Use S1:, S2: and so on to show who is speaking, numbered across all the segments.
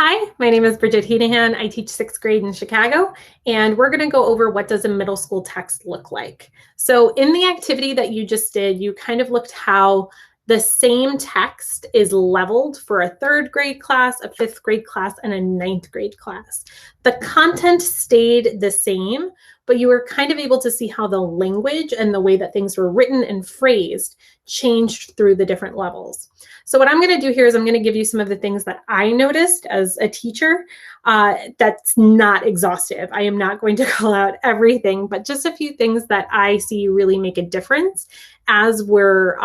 S1: Hi, my name is Bridget Heneghan. I teach 6th grade in Chicago, and we're going to go over what does a middle school text look like. So in the activity that you just did, you kind of looked how the same text is leveled for a 3rd grade class, a 5th grade class, and a 9th grade class. The content stayed the same, but you were kind of able to see how the language and the way that things were written and phrased changed through the different levels. So what I'm going to do here is I'm going to give you some of the things that I noticed as a teacher. That's not exhaustive. I am not going to call out everything, but just a few things that I see really make a difference as we're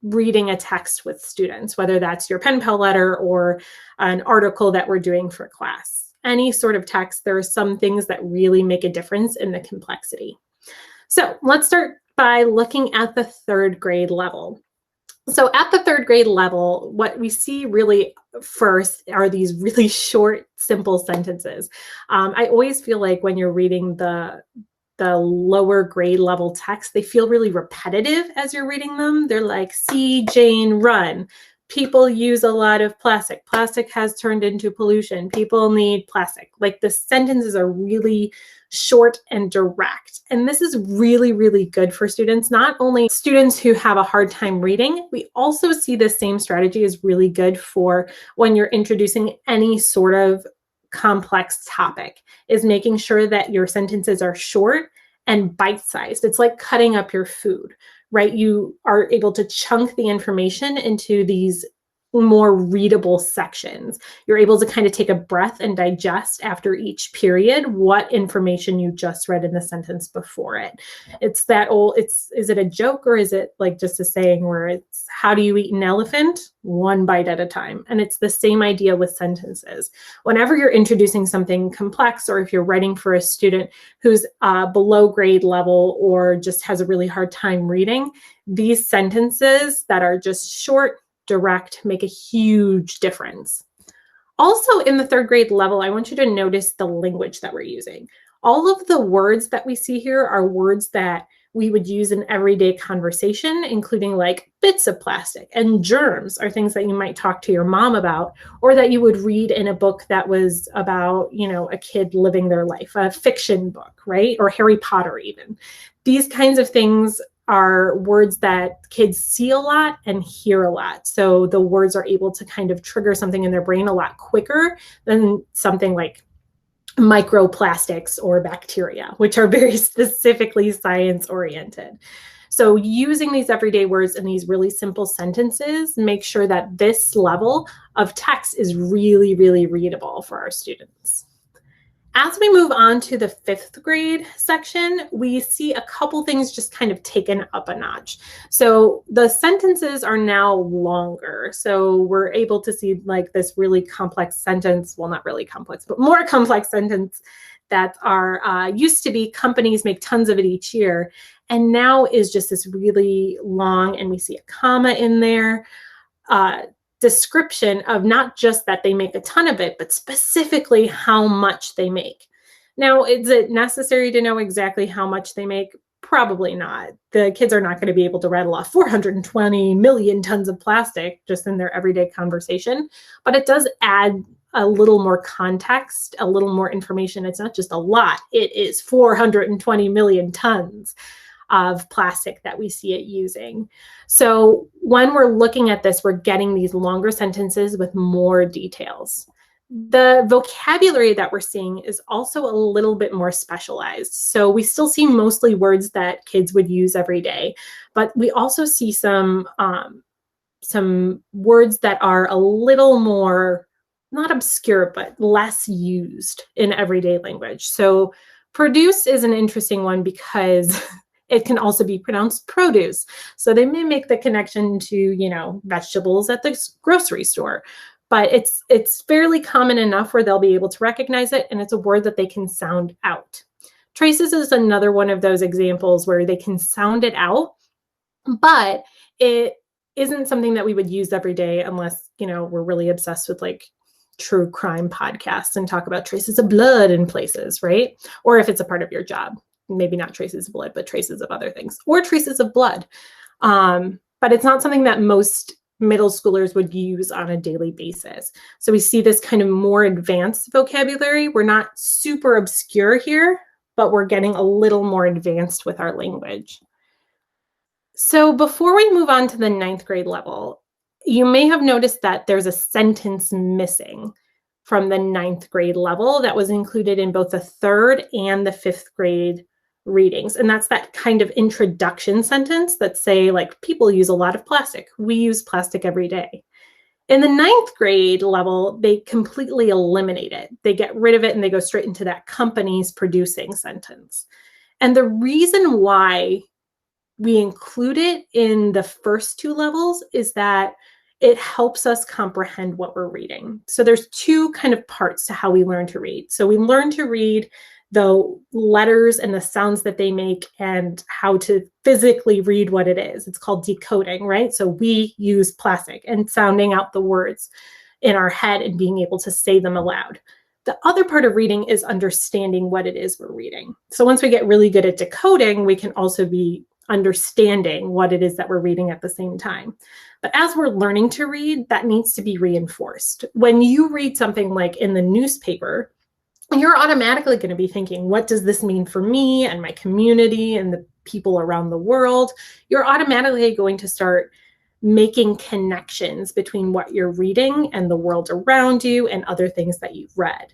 S1: reading a text with students, whether that's your pen pal letter or an article that we're doing for class. Any sort of text, there are some things that really make a difference in the complexity. So let's start by looking at the 3rd grade level. So at the 3rd grade level, what we see really first are these really short, simple sentences. I always feel like when you're reading the lower grade level text, they feel really repetitive as you're reading them. They're like, see Jane run. People use a lot of plastic. Plastic has turned into pollution. People need plastic. Like the sentences are really short and direct. And this is really, really good for students, not only students who have a hard time reading. We also see this same strategy is really good for when you're introducing any sort of complex topic, is making sure that your sentences are short and bite-sized. It's like cutting up your food, right? You are able to chunk the information into these more readable sections. You're able to kind of take a breath and digest after each period what information you just read in the sentence before it. It's that old, is it a joke or is it like just a saying where it's, how do you eat an elephant? One bite at a time. And it's the same idea with sentences. Whenever you're introducing something complex, or if you're writing for a student who's below grade level or just has a really hard time reading, these sentences that are just short, direct, make a huge difference. Also in the 3rd grade level, I want you to notice the language that we're using. All of the words that we see here are words that we would use in everyday conversation, including like bits of plastic, and germs are things that you might talk to your mom about, or that you would read in a book that was about, you know, a kid living their life, a fiction book, right? Or Harry Potter even. These kinds of things are words that kids see a lot and hear a lot. So the words are able to kind of trigger something in their brain a lot quicker than something like microplastics or bacteria, which are very specifically science oriented. So using these everyday words in these really simple sentences, make sure that this level of text is really, really readable for our students. As we move on to the 5th grade section, we see a couple things just kind of taken up a notch. So the sentences are now longer. So we're able to see like this really complex sentence, well, not really complex, but more complex sentence that are used to be companies make tons of it each year. And now is just this really long, and we see a comma in there. Description of not just that they make a ton of it, but specifically how much they make. Now, is it necessary to know exactly how much they make? Probably not. The kids are not going to be able to rattle off 420 million tons of plastic just in their everyday conversation, but it does add a little more context, a little more information. It's not just a lot, it is 420 million tons of plastic that we see it using. So when we're looking at this, we're getting these longer sentences with more details. The vocabulary that we're seeing is also a little bit more specialized. So we still see mostly words that kids would use every day, but we also see some words that are a little more, not obscure, but less used in everyday language. So produce is an interesting one because it can also be pronounced produce. So they may make the connection to, you know, vegetables at the grocery store, but it's fairly common enough where they'll be able to recognize it, and it's a word that they can sound out. Traces is another one of those examples where they can sound it out, but it isn't something that we would use every day unless, you know, we're really obsessed with like true crime podcasts and talk about traces of blood in places, right? Or if it's a part of your job. Maybe not traces of blood, but traces of other things, or traces of blood. But it's not something that most middle schoolers would use on a daily basis. So we see this kind of more advanced vocabulary. We're not super obscure here, but we're getting a little more advanced with our language. So before we move on to the 9th grade level, you may have noticed that there's a sentence missing from the 9th grade level that was included in both the 3rd and the 5th grade readings. And that's that kind of introduction sentence that say, like, people use a lot of plastic. We use plastic every day. In the 9th grade level, they completely eliminate it. They get rid of it and they go straight into that company's producing sentence. And the reason why we include it in the first 2 levels is that it helps us comprehend what we're reading. So there's 2 kind of parts to how we learn to read. So we learn to read the letters and the sounds that they make and how to physically read what it is. It's called decoding, right? So we use plastic and sounding out the words in our head and being able to say them aloud. The other part of reading is understanding what it is we're reading. So once we get really good at decoding, we can also be understanding what it is that we're reading at the same time. But as we're learning to read, that needs to be reinforced. When you read something like in the newspaper, you're automatically going to be thinking, what does this mean for me and my community and the people around the world? You're automatically going to start making connections between what you're reading and the world around you and other things that you've read.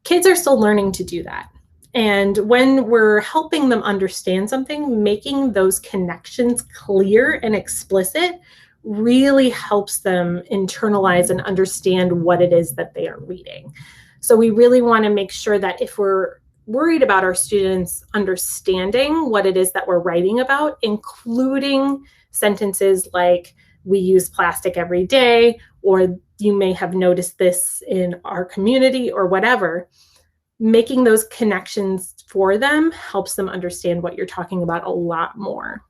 S1: Kids are still learning to do that. And when we're helping them understand something, making those connections clear and explicit really helps them internalize and understand what it is that they are reading. So we really want to make sure that if we're worried about our students understanding what it is that we're writing about, including sentences like, we use plastic every day, or you may have noticed this in our community, or whatever, making those connections for them helps them understand what you're talking about a lot more.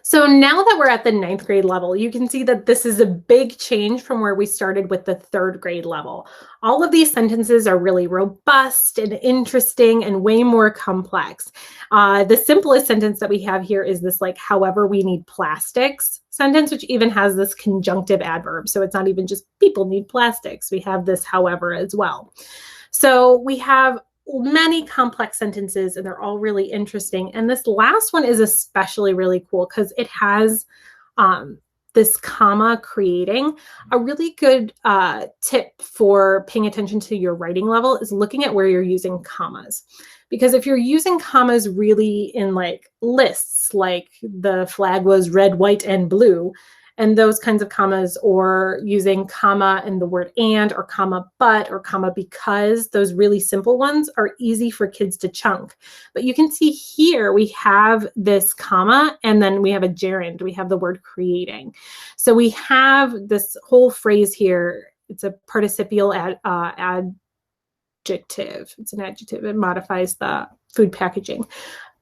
S1: So now that we're at the 9th grade level, you can see that this is a big change from where we started with the 3rd grade level. All of these sentences are really robust and interesting and way more complex. The simplest sentence that we have here is this, like, however, we need plastics sentence, which even has this conjunctive adverb. So it's not even just people need plastics. We have this however as well. So we have many complex sentences and they're all really interesting. And this last one is especially really cool because it has this comma creating. A really good tip for paying attention to your writing level is looking at where you're using commas. Because if you're using commas really in like lists, like the flag was red, white, and blue, and those kinds of commas, or using comma and the word and, or comma but, or comma because, those really simple ones are easy for kids to chunk. But you can see here we have this comma and then we have a gerund. We have the word creating. So we have this whole phrase here. It's a participial adjective. It's an adjective. It modifies the food packaging.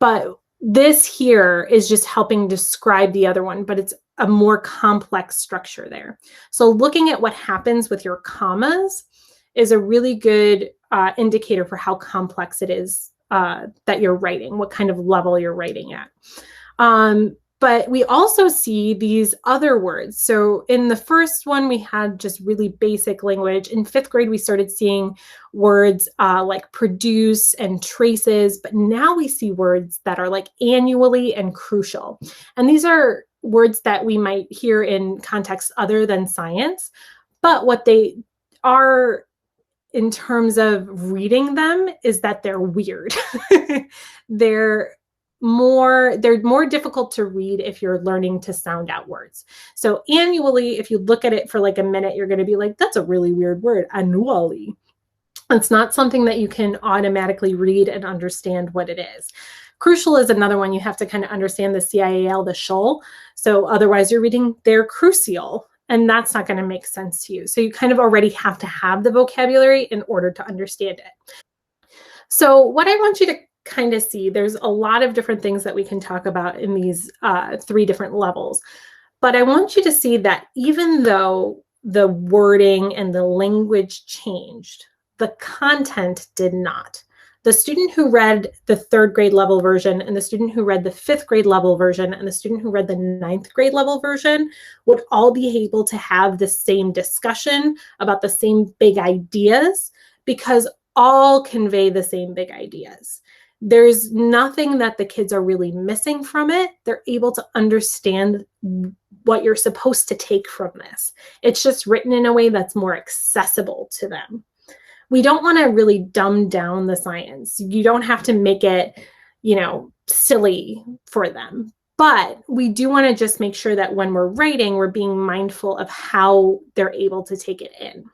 S1: But this here is just helping describe the other one, but it's a more complex structure there. So looking at what happens with your commas is a really good indicator for how complex it is that you're writing, what kind of level you're writing at. But we also see these other words. So in the first one, we had just really basic language. In 5th grade, we started seeing words like produce and traces, but now we see words that are like annually and crucial. And these are words that we might hear in contexts other than science, but what they are in terms of reading them is that they're weird. They're more difficult to read if you're learning to sound out words. So annually, if you look at it for like a minute, you're going to be like, that's a really weird word, annually. It's not something that you can automatically read and understand what it is. Crucial is another one. You have to kind of understand the CIAL, the shul. So otherwise you're reading they're crucial, and that's not going to make sense to you. So you kind of already have to have the vocabulary in order to understand it. So what I want you to kind of see, there's a lot of different things that we can talk about in these 3 different levels. But I want you to see that even though the wording and the language changed, the content did not. the student who read the 3rd grade level version and the student who read the 5th grade level version and the student who read the 9th grade level version would all be able to have the same discussion about the same big ideas, because all convey the same big ideas. There's nothing that the kids are really missing from it. They're able to understand what you're supposed to take from this. It's just written in a way that's more accessible to them. We don't want to really dumb down the science. You don't have to make it, silly for them. But we do want to just make sure that when we're writing, we're being mindful of how they're able to take it in.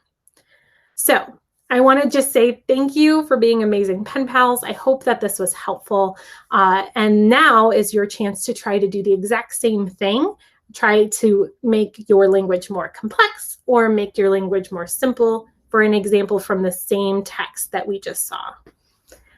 S1: So I want to just say thank you for being amazing pen pals. I hope that this was helpful. And now is your chance to try to do the exact same thing. Try to make your language more complex or make your language more simple, for an example from the same text that we just saw.